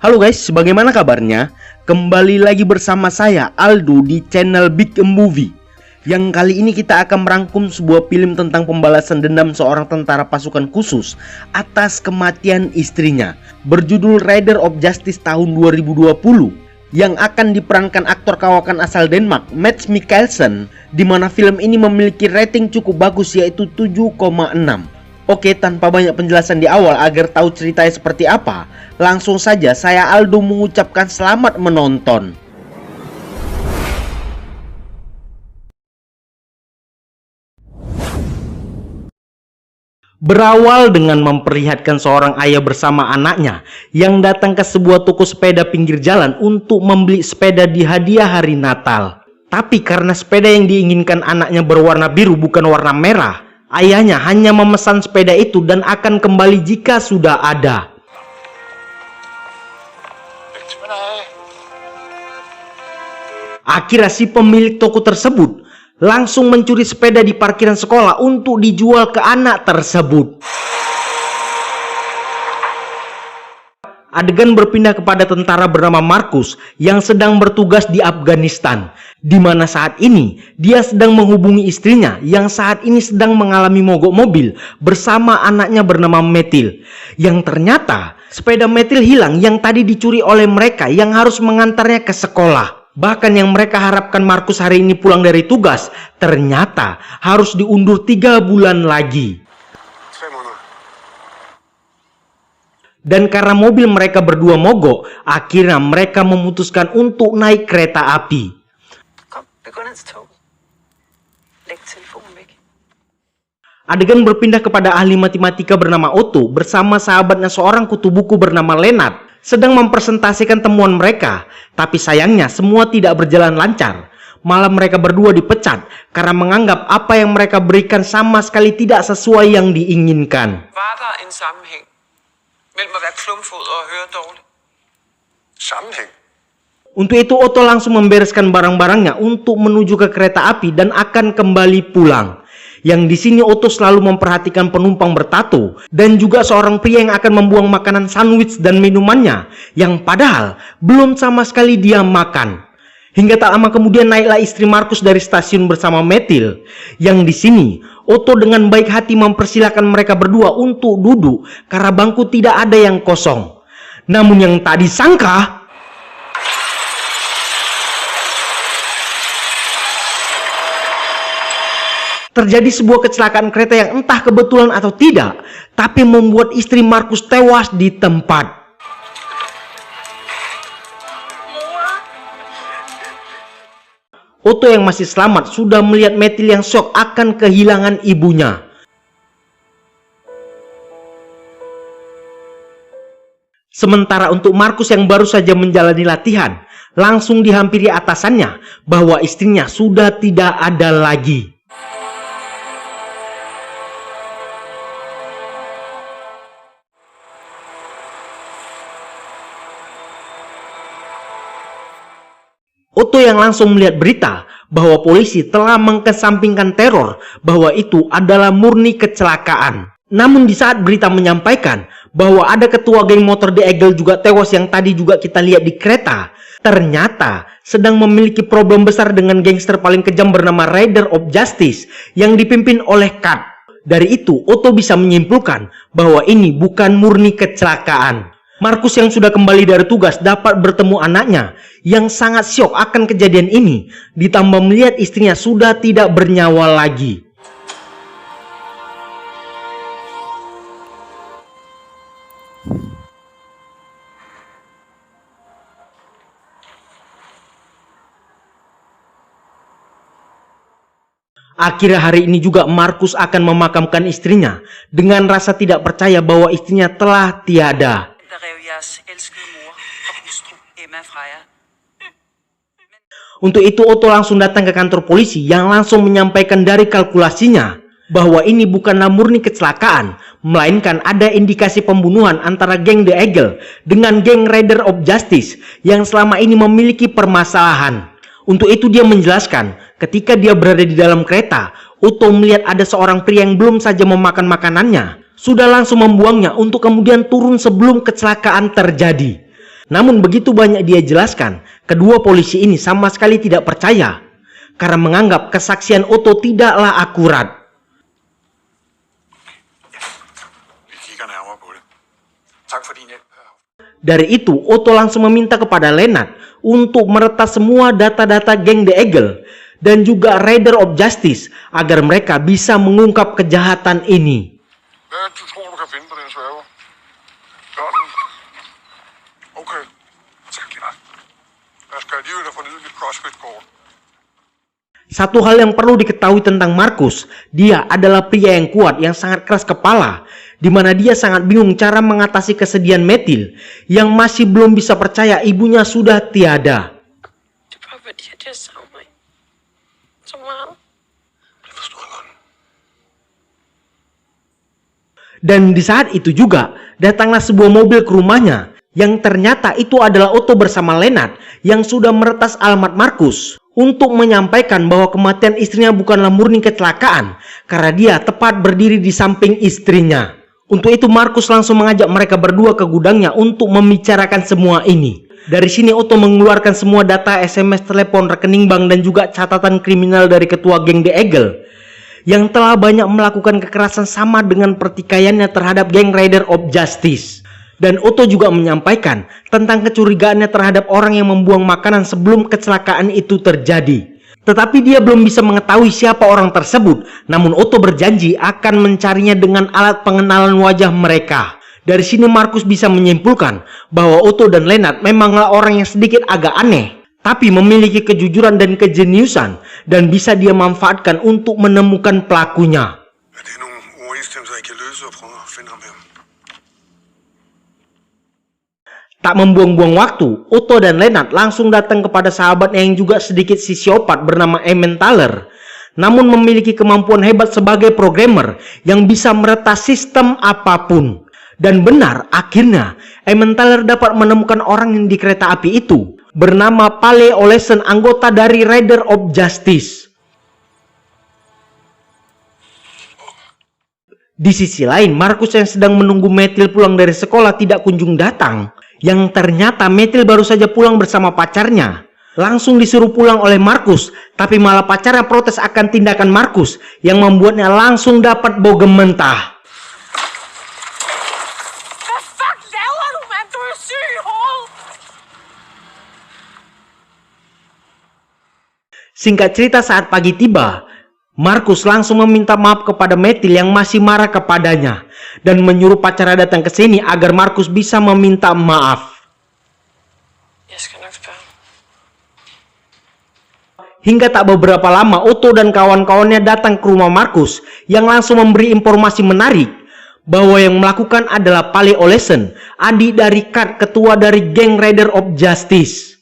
Halo guys, bagaimana kabarnya? Kembali lagi bersama saya Aldo di channel Big Movie. Yang kali ini kita akan merangkum sebuah film tentang pembalasan dendam seorang tentara pasukan khusus atas kematian istrinya, berjudul Rider of Justice tahun 2020, yang akan diperankan aktor kawakan asal Denmark, Mads Mikkelsen, di mana film ini memiliki rating cukup bagus yaitu 7,6. Oke, tanpa banyak penjelasan di awal agar tahu ceritanya seperti apa, langsung saja saya Aldo mengucapkan selamat menonton. Berawal dengan memperlihatkan seorang ayah bersama anaknya yang datang ke sebuah toko sepeda pinggir jalan untuk membeli sepeda di hadiah hari Natal. Tapi karena sepeda yang diinginkan anaknya berwarna biru bukan warna merah, ayahnya hanya memesan sepeda itu dan akan kembali jika sudah ada. Akhirnya si pemilik toko tersebut langsung mencuri sepeda di parkiran sekolah untuk dijual ke anak tersebut. Adegan berpindah kepada tentara bernama Markus yang sedang bertugas di Afghanistan, di mana saat ini dia sedang menghubungi istrinya yang saat ini sedang mengalami mogok mobil bersama anaknya bernama Metil, yang ternyata sepeda Metil hilang yang tadi dicuri oleh mereka yang harus mengantarnya ke sekolah. Bahkan yang mereka harapkan Markus hari ini pulang dari tugas, ternyata harus diundur 3 bulan lagi. Dan karena mobil mereka berdua mogok, akhirnya mereka memutuskan untuk naik kereta api. Adegan berpindah kepada ahli matematika bernama Otto bersama sahabatnya seorang kutu buku bernama Lennart sedang mempresentasikan temuan mereka. Tapi sayangnya semua tidak berjalan lancar. Malah mereka berdua dipecat karena menganggap apa yang mereka berikan sama sekali tidak sesuai yang diinginkan. Untuk itu Otto langsung membereskan barang-barangnya untuk menuju ke kereta api dan akan kembali pulang. Yang di sini Otto selalu memperhatikan penumpang bertato dan juga seorang pria yang akan membuang makanan sandwich dan minumannya yang padahal belum sama sekali dia makan. Hingga tak lama kemudian naiklah istri Markus dari stasiun bersama Metil. Yang di sini Otto dengan baik hati mempersilahkan mereka berdua untuk duduk karena bangku tidak ada yang kosong. Namun yang tak disangka, terjadi sebuah kecelakaan kereta yang entah kebetulan atau tidak, tapi membuat istri Markus tewas di tempat. Otto yang masih selamat sudah melihat Metil yang shock akan kehilangan ibunya. Sementara untuk Markus yang baru saja menjalani latihan, langsung dihampiri atasannya bahwa istrinya sudah tidak ada lagi. Otto yang langsung melihat berita bahwa polisi telah mengesampingkan teror bahwa itu adalah murni kecelakaan. Namun di saat berita menyampaikan bahwa ada ketua geng motor The Eagle juga tewas yang tadi juga kita lihat di kereta, ternyata sedang memiliki problem besar dengan gangster paling kejam bernama Rider of Justice yang dipimpin oleh Kat. Dari itu Otto bisa menyimpulkan bahwa ini bukan murni kecelakaan. Markus yang sudah kembali dari tugas dapat bertemu anaknya yang sangat syok akan kejadian ini, ditambah melihat istrinya sudah tidak bernyawa lagi. Akhirnya hari ini juga Markus akan memakamkan istrinya dengan rasa tidak percaya bahwa istrinya telah tiada. Untuk itu Otto langsung datang ke kantor polisi yang langsung menyampaikan dari kalkulasinya bahwa ini bukanlah murni kecelakaan, melainkan ada indikasi pembunuhan antara geng The Eagle dengan geng Rider of Justice yang selama ini memiliki permasalahan. Untuk itu dia menjelaskan ketika dia berada di dalam kereta, Otto melihat ada seorang pria yang belum saja memakan makanannya, sudah langsung membuangnya untuk kemudian turun sebelum kecelakaan terjadi. Namun begitu banyak dia jelaskan, kedua polisi ini sama sekali tidak percaya karena menganggap kesaksian Otto tidaklah akurat. Dari itu, Otto langsung meminta kepada Lennart untuk meretas semua data-data geng The Eagle dan juga Raider of Justice agar mereka bisa mengungkap kejahatan ini. Satu hal yang perlu diketahui tentang Markus, dia adalah pria yang kuat yang sangat keras kepala, di mana dia sangat bingung cara mengatasi kesedihan Metil yang masih belum bisa percaya ibunya sudah tiada. Dan di saat itu juga datanglah sebuah mobil ke rumahnya yang ternyata itu adalah Otto bersama Lennart yang sudah meretas alamat Markus untuk menyampaikan bahwa kematian istrinya bukanlah murni kecelakaan karena dia tepat berdiri di samping istrinya. Untuk itu Markus langsung mengajak mereka berdua ke gudangnya untuk membicarakan semua ini. Dari sini Otto mengeluarkan semua data SMS, telepon, rekening bank dan juga catatan kriminal dari ketua geng The Eagle yang telah banyak melakukan kekerasan sama dengan pertikaiannya terhadap geng Raider of Justice. Dan Otto juga menyampaikan tentang kecurigaannya terhadap orang yang membuang makanan sebelum kecelakaan itu terjadi. Tetapi dia belum bisa mengetahui siapa orang tersebut. Namun Otto berjanji akan mencarinya dengan alat pengenalan wajah mereka. Dari sini Markus bisa menyimpulkan bahwa Otto dan Lennart memanglah orang yang sedikit agak aneh, tapi memiliki kejujuran dan kejeniusan dan bisa dia manfaatkan untuk menemukan pelakunya. Tak membuang-buang waktu, Otto dan Lennart langsung datang kepada sahabatnya yang juga sedikit sosiopat bernama Emmentaler, namun memiliki kemampuan hebat sebagai programmer yang bisa meretas sistem apapun. Dan benar, akhirnya Emmentaler dapat menemukan orang yang di kereta api itu, bernama Pale Olesen, anggota dari Raider of Justice. Di sisi lain, Markus yang sedang menunggu Metil pulang dari sekolah tidak kunjung datang. Yang ternyata Metil baru saja pulang bersama pacarnya. Langsung disuruh pulang oleh Markus, tapi malah pacarnya protes akan tindakan Markus yang membuatnya langsung dapat bogem mentah. Singkat cerita, saat pagi tiba, Markus langsung meminta maaf kepada Metil yang masih marah kepadanya dan menyuruh pacarnya datang ke sini agar Markus bisa meminta maaf. Hingga tak beberapa lama Otto dan kawan-kawannya datang ke rumah Markus yang langsung memberi informasi menarik bahwa yang melakukan adalah Pale Olesen, adik dari Kurt, ketua dari geng Raider of Justice.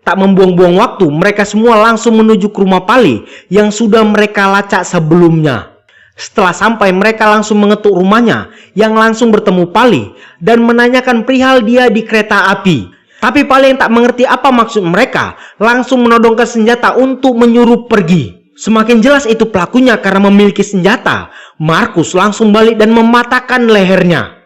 Tak membuang-buang waktu, mereka semua langsung menuju ke rumah Pale yang sudah mereka lacak sebelumnya. Setelah sampai, mereka langsung mengetuk rumahnya yang langsung bertemu Pale dan menanyakan perihal dia di kereta api. Tapi Pale yang tak mengerti apa maksud mereka langsung menodongkan senjata untuk menyuruh pergi. Semakin jelas itu pelakunya karena memiliki senjata. Markus langsung balik dan mematahkan lehernya.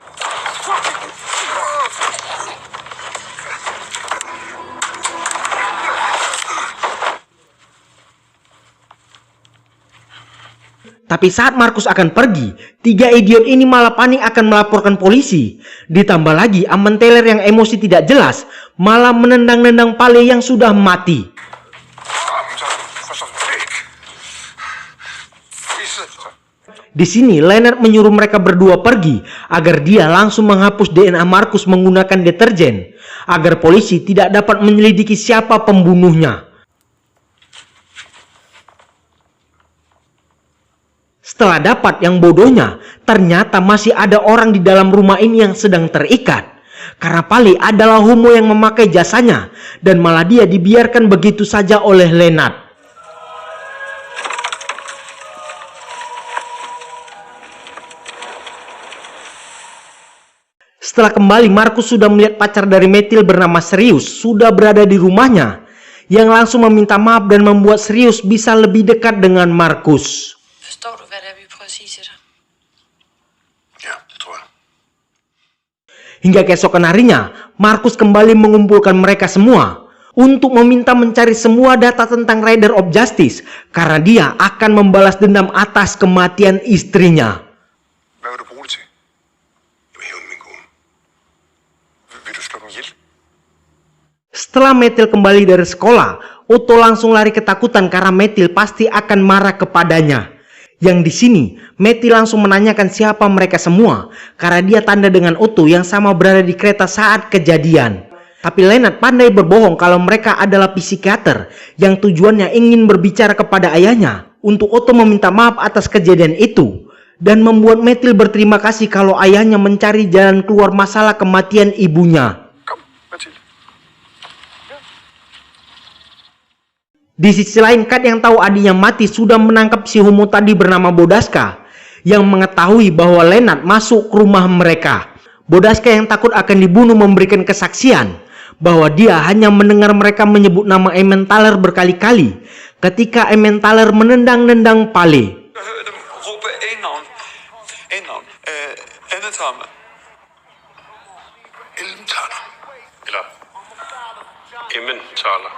Tapi saat Markus akan pergi, tiga idiot ini malah panik akan melaporkan polisi. Ditambah lagi Emmentaler yang emosi tidak jelas malah menendang-nendang Pale yang sudah mati. Di sini Lennart menyuruh mereka berdua pergi agar dia langsung menghapus DNA Markus menggunakan deterjen agar polisi tidak dapat menyelidiki siapa pembunuhnya. Setelah dapat, yang bodohnya ternyata masih ada orang di dalam rumah ini yang sedang terikat. Karena Pale adalah homo yang memakai jasanya dan malah dia dibiarkan begitu saja oleh Lennart. Setelah kembali, Markus sudah melihat pacar dari Metil bernama Serius sudah berada di rumahnya yang langsung meminta maaf dan membuat Sirius bisa lebih dekat dengan Markus. Forstår du, hvad det er, vi prøver at sige til dig? Ja, det tror jeg. Hingga keesokan harinya, Markus kembali mengumpulkan mereka semua untuk meminta mencari semua data tentang Rider of Justice karena dia akan membalas dendam atas kematian istrinya. Hvad vil du bruge det til? Jeg vil hævne min kone. Vil du slå dem ihjel? Setelah Metil kembali dari sekolah, Otto langsung lari ketakutan karena Metil pasti akan marah kepadanya. Yang di sini, Metil langsung menanyakan siapa mereka semua karena dia tanda dengan Otto yang sama berada di kereta saat kejadian. Tapi Lennart pandai berbohong kalau mereka adalah psikiater yang tujuannya ingin berbicara kepada ayahnya untuk Otto meminta maaf atas kejadian itu dan membuat Metil berterima kasih kalau ayahnya mencari jalan keluar masalah kematian ibunya. Kom, Mathilde. Di sisi lain, Kat yang tahu adiknya mati sudah menangkap si homo tadi bernama Bodaska yang mengetahui bahwa Lennart masuk ke rumah mereka. Bodaska yang takut akan dibunuh memberikan kesaksian bahwa dia hanya mendengar mereka menyebut nama Emmentaler berkali-kali ketika Emmentaler menendang-nendang Palle. Jeg hørte dem råbe A-navn. A-navn. Ennetame. Ellenthaler. Eller Emmentaler.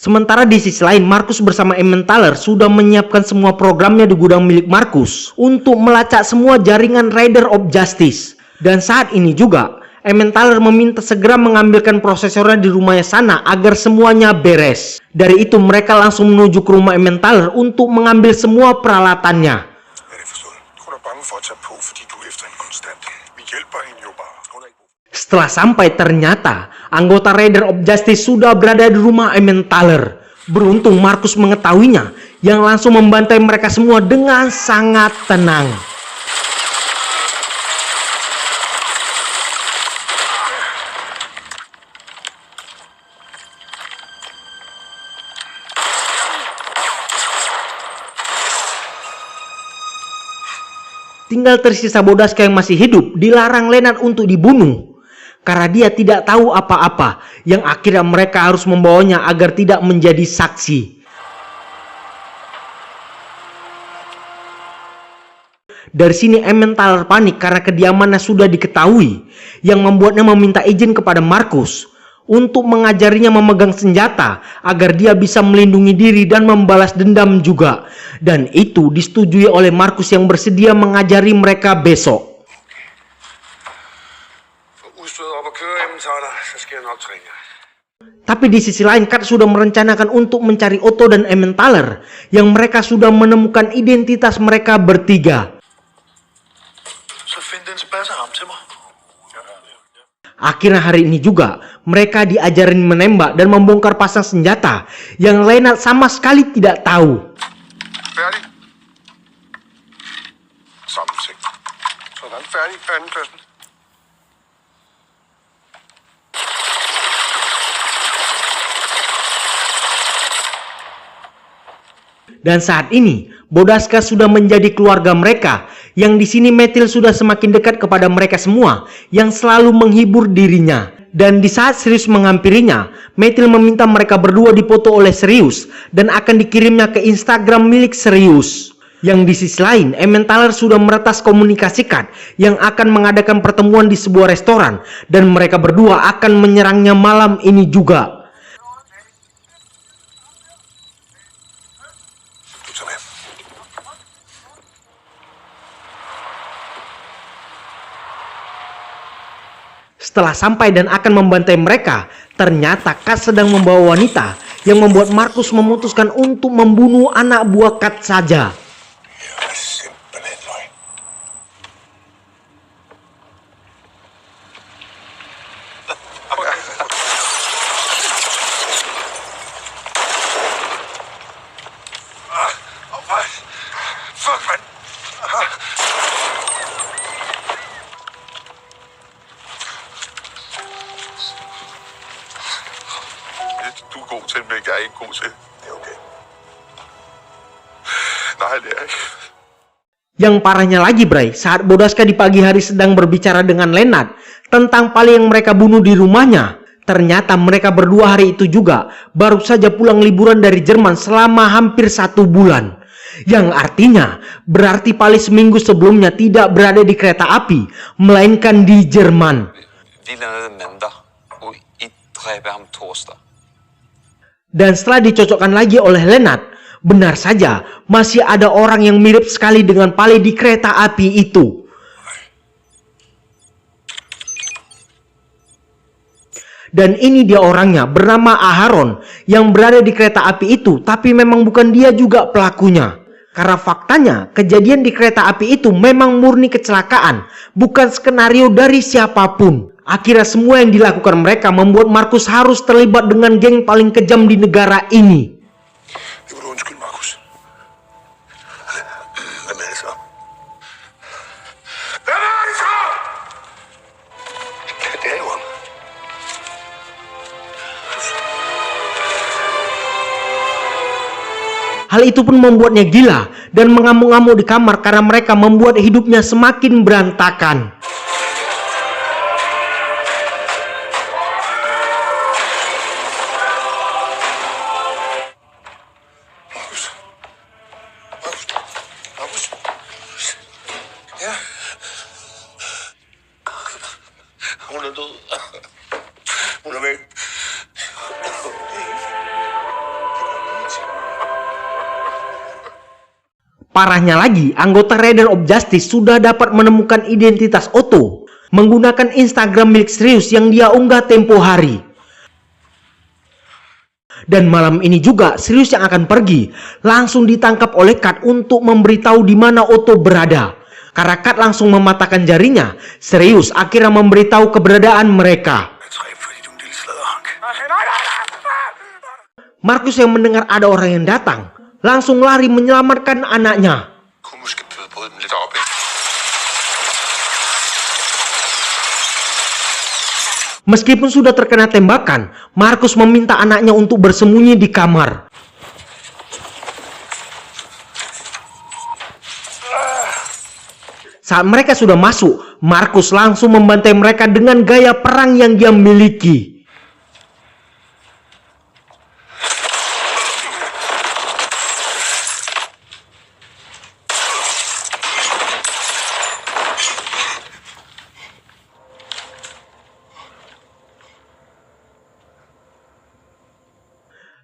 Sementara di sisi lain, Markus bersama Emmentaler sudah menyiapkan semua programnya di gudang milik Markus untuk melacak semua jaringan Rider of Justice. Dan saat ini juga, Emmentaler meminta segera mengambilkan prosesornya di rumahnya sana agar semuanya beres. Dari itu mereka langsung menuju ke rumah Emmentaler untuk mengambil semua peralatannya. Er det forstået? Hun er bange for at tage på, fordi du er efter hende konstant. Vi hjælper hende jo bare. Hun er ikke brug for. Setelah sampai, ternyata anggota Rider of Justice sudah berada di rumah Emmentaler. Beruntung Markus mengetahuinya yang langsung membantai mereka semua dengan sangat tenang. Tinggal tersisa Bodaska yang masih hidup, dilarang Lennart untuk dibunuh karena dia tidak tahu apa-apa, yang akhirnya mereka harus membawanya agar tidak menjadi saksi. Dari sini Emmentaler panik karena kediamannya sudah diketahui, yang membuatnya meminta izin kepada Markus untuk mengajarinya memegang senjata agar dia bisa melindungi diri dan membalas dendam juga. Dan itu disetujui oleh Markus yang bersedia mengajari mereka besok. Få udstyret op og køre Emmentaler, så skal jeg nok træne jer. Tapi di sisi lain, Kat sudah merencanakan untuk mencari Otto dan Emmentaler yang mereka sudah menemukan identitas mereka bertiga. Så find den tilpasser ham til mig. Akhirnya hari ini juga mereka diajarin menembak dan membongkar pasang senjata yang Lennart sama sekali tidak tahu. Færdig. Sammensigt. Sådan, færdig. Andenpladsen. Dan saat ini Bodaska sudah menjadi keluarga mereka, yang di sini Metil sudah semakin dekat kepada mereka semua yang selalu menghibur dirinya. Dan di saat Sirius menghampirinya, Metil meminta mereka berdua dipoto oleh Sirius dan akan dikirimnya ke Instagram milik Sirius. Yang di sisi lain, Emmentaler sudah meretas komunikasi Kat yang akan mengadakan pertemuan di sebuah restoran dan mereka berdua akan menyerangnya malam ini juga. Du tager med. Setelah sampai dan akan membantai mereka, ternyata Kat sedang membawa wanita yang membuat Markus memutuskan untuk membunuh anak buah Kat saja. Det er simpelthen løgn. Fuck, mand. Du er god til, men jeg er ikke god til. Det er okay. Nej, det er ikke. Yang parahnya lagi, Bray, saat Bodaska di pagi hari sedang berbicara dengan Lennart tentang Palle yang mereka bunuh di rumahnya, Ternyata mereka berdua hari itu juga baru saja pulang liburan dari Jerman selama hampir 1 bulan. Yang artinya berarti paling seminggu sebelumnya tidak berada di kereta api, melainkan di Jerman. Vi landede mandag, og I dræber ham torsdag. Dan setelah dicocokkan lagi oleh Lennart, benar saja masih ada orang yang mirip sekali dengan Pali di kereta api itu. Dan ini dia orangnya, bernama Aharon, yang berada di kereta api itu, tapi memang bukan dia juga pelakunya. Karena faktanya, kejadian di kereta api itu memang murni kecelakaan, bukan skenario dari siapapun. Akhirnya semua yang dilakukan mereka membuat Markus harus terlibat dengan geng paling kejam di negara ini. Det må du undskylde, Markus. Hvem er det så? Hvem er det så? Det er jo ham. Hal itu pun membuatnya gila dan mengamuk-ngamuk di kamar karena mereka membuat hidupnya semakin berantakan. Markus. Ja. Hun er død. Hun er væk. Parahnya lagi, anggota Rider of Justice sudah dapat menemukan identitas Otto menggunakan Instagram milik Sirius yang dia unggah tempo hari. Dan malam ini juga Sirius yang akan pergi langsung ditangkap oleh Kat untuk memberitahu di mana Otto berada. Karena Kat langsung mematahkan jarinya, Sirius akhirnya memberitahu keberadaan mereka. Markus yang mendengar ada orang yang datang langsung lari menyelamatkan anaknya. Meskipun sudah terkena tembakan, Markus meminta anaknya untuk bersembunyi di kamar. Saat mereka sudah masuk, Markus langsung membantai mereka dengan gaya perang yang dia miliki.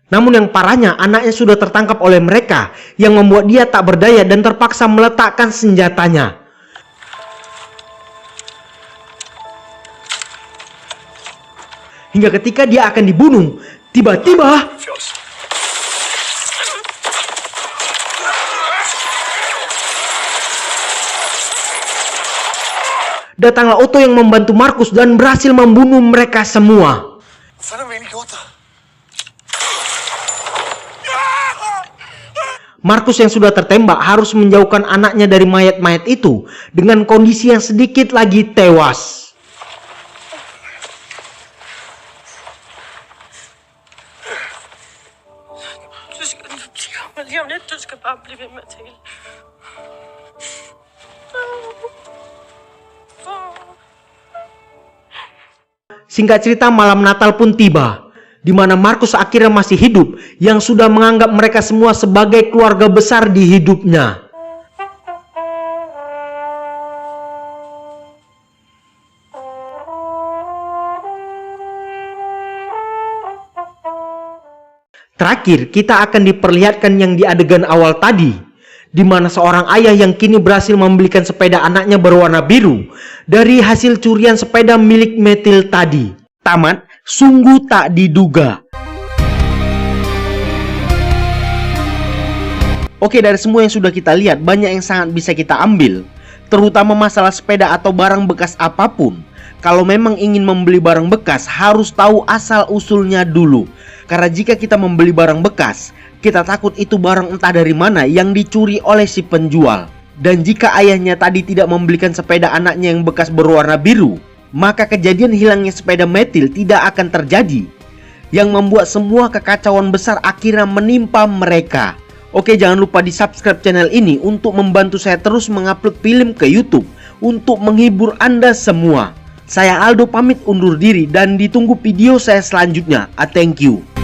Namun yang parahnya, anaknya sudah tertangkap oleh mereka yang membuat dia tak berdaya dan terpaksa meletakkan senjatanya. Hingga ketika dia akan dibunuh, tiba-tiba datanglah Otto yang membantu Markus dan berhasil membunuh mereka semua. Markus yang sudah tertembak harus menjauhkan anaknya dari mayat-mayat itu dengan kondisi yang sedikit lagi tewas. Singkat cerita, malam Natal pun tiba, di mana Markus akhirnya masih hidup, yang sudah menganggap mereka semua sebagai keluarga besar di hidupnya. Terakhir, kita akan diperlihatkan yang di adegan awal tadi, di mana seorang ayah yang kini berhasil membelikan sepeda anaknya berwarna biru dari hasil curian sepeda milik Metil tadi. Tamat, sungguh tak diduga. Oke, dari semua yang sudah kita lihat, banyak yang sangat bisa kita ambil, terutama masalah sepeda atau barang bekas apapun. Kalau memang ingin membeli barang bekas, harus tahu asal-usulnya dulu. Karena jika kita membeli barang bekas, kita takut itu barang entah dari mana yang dicuri oleh si penjual. Dan jika ayahnya tadi tidak membelikan sepeda anaknya yang bekas berwarna biru, maka kejadian hilangnya sepeda Metil tidak akan terjadi, yang membuat semua kekacauan besar akhirnya menimpa mereka. Oke, jangan lupa di subscribe channel ini untuk membantu saya terus mengupload film ke YouTube untuk menghibur Anda semua. Saya Aldo pamit undur diri dan ditunggu video saya selanjutnya. Thank you.